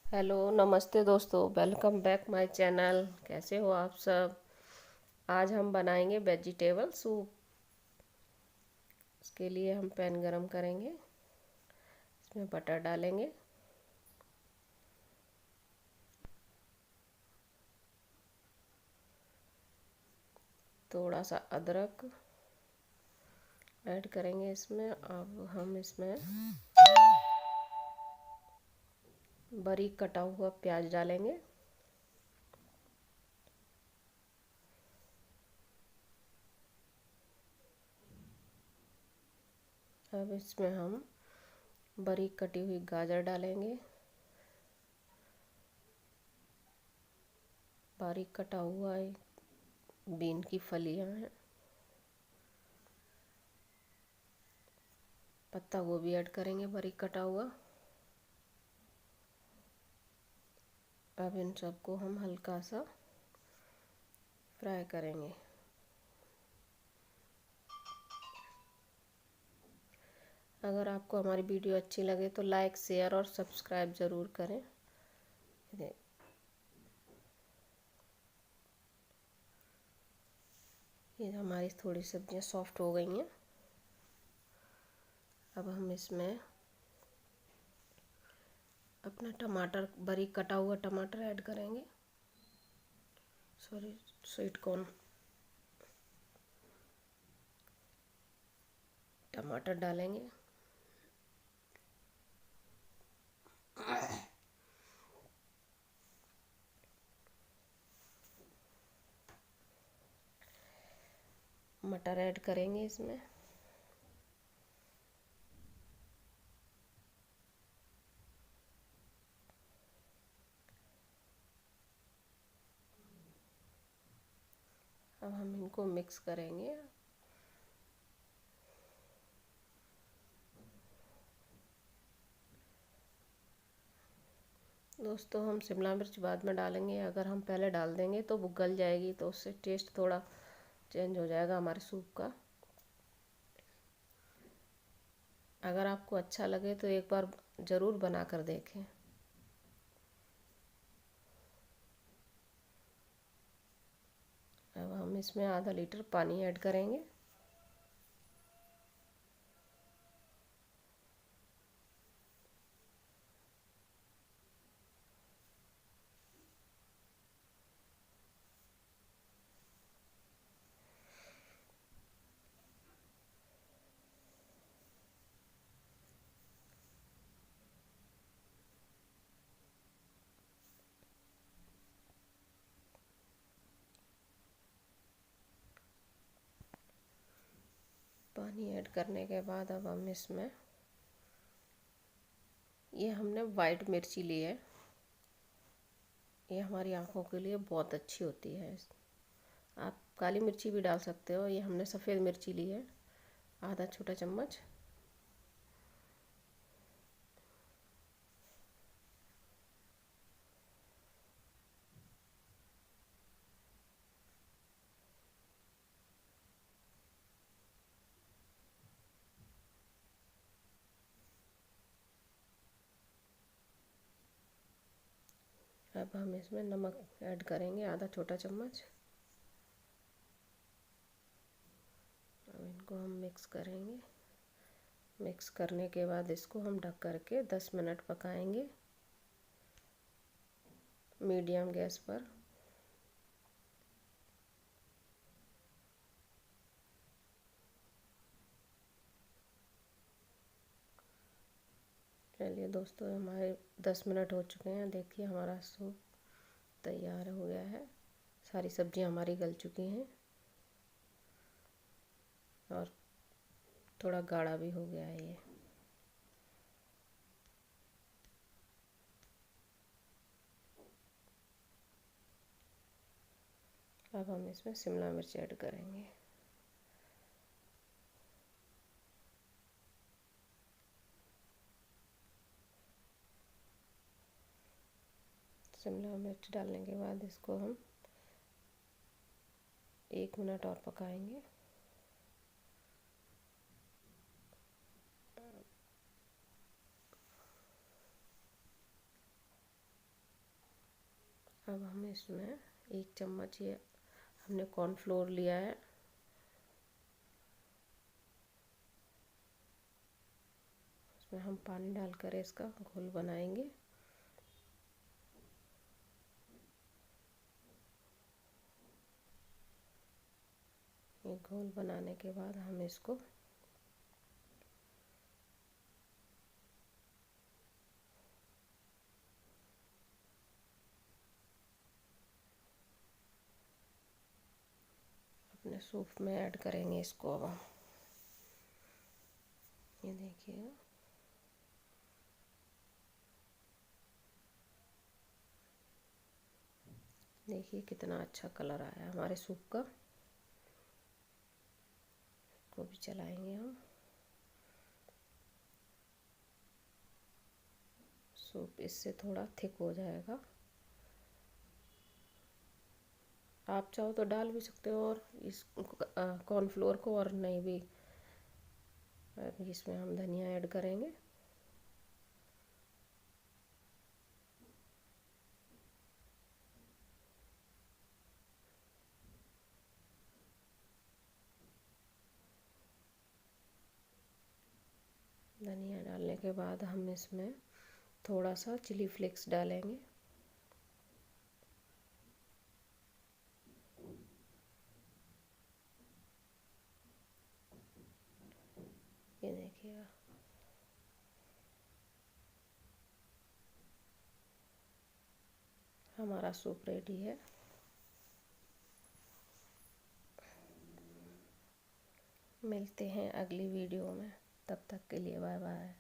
Hello नमस्ते दोस्तों, welcome back my channel. कैसे हो आप सब। आज हम बनाएंगे वेजिटेबल सूप। इसके लिए हम पैन गरम करेंगे, इसमें बटर डालेंगे, थोड़ा सा अदरक ऐड करेंगे इसमें। अब हम इसमें बारीक कटा हुआ प्याज डालेंगे, अब इसमें हम बारीक कटी हुई गाजर डालेंगे, बारीक कटा हुआ बीन की फलियां हैं, पत्ता गोभी ऐड करेंगे बारीक कटा हुआ। अब इन सबको हम हल्का सा फ्राई करेंगे। अगर आपको हमारी वीडियो अच्छी लगे तो लाइक शेयर और सब्सक्राइब ज़रूर करें। ये हमारी थोड़ी सब्जियां सॉफ्ट हो गई हैं। अब हम इसमें अपना टमाटर, बारीक कटा हुआ टमाटर ऐड करेंगे, सॉरी स्वीट कॉर्न। टमाटर डालेंगे, मटर ऐड करेंगे इसमें, अब हम इनको मिक्स करेंगे। दोस्तों, हम शिमला मिर्च बाद में डालेंगे। अगर हम पहले डाल देंगे तो वो गल जाएगी, तो उससे टेस्ट थोड़ा चेंज हो जाएगा हमारे सूप का। अगर आपको अच्छा लगे तो एक बार ज़रूर बना कर देखें। अब हम इसमें आधा लीटर पानी ऐड करेंगे। पानी ऐड करने के बाद अब हम इसमें, ये हमने वाइट मिर्ची ली है, ये हमारी आँखों के लिए बहुत अच्छी होती है। आप काली मिर्ची भी डाल सकते हो। ये हमने सफ़ेद मिर्ची ली है, आधा छोटा चम्मच। अब हम इसमें नमक ऐड करेंगे, आधा छोटा चम्मच। अब इनको हम मिक्स करेंगे। मिक्स करने के बाद इसको हम ढक करके 10 मिनट पकाएंगे मीडियम गैस पर। चलिए दोस्तों, हमारे 10 मिनट हो चुके हैं। देखिए हमारा सूप तैयार हो गया है। सारी सब्जियां हमारी गल चुकी हैं और थोड़ा गाढ़ा भी हो गया है ये। अब हम इसमें शिमला मिर्च ऐड करेंगे। शिमला मिर्च डालने के बाद इसको हम 1 मिनट और पकाएंगे। अब हम इसमें 1 चम्मच ये हमने कॉर्नफ्लोर लिया है, इसमें हम पानी डालकर इसका घोल बनाएंगे। ये घोल बनाने के बाद हम इसको अपने सूप में ऐड करेंगे इसको। अब हम ये देखिए, देखिए कितना अच्छा कलर आया हमारे सूप का। को भी चलाएंगे हम। सूप इससे थोड़ा थिक हो जाएगा। आप चाहो तो डाल भी सकते हो और इस कॉर्नफ्लोर को, और नहीं भी इसमें हम धनिया ऐड करेंगे। धनिया डालने के बाद हम इसमें थोड़ा सा चिली फ्लेक्स डालेंगे। ये देखिएगा, हमारा सूप रेडी है। मिलते हैं अगली वीडियो में, तब तक के लिए बाय बाय।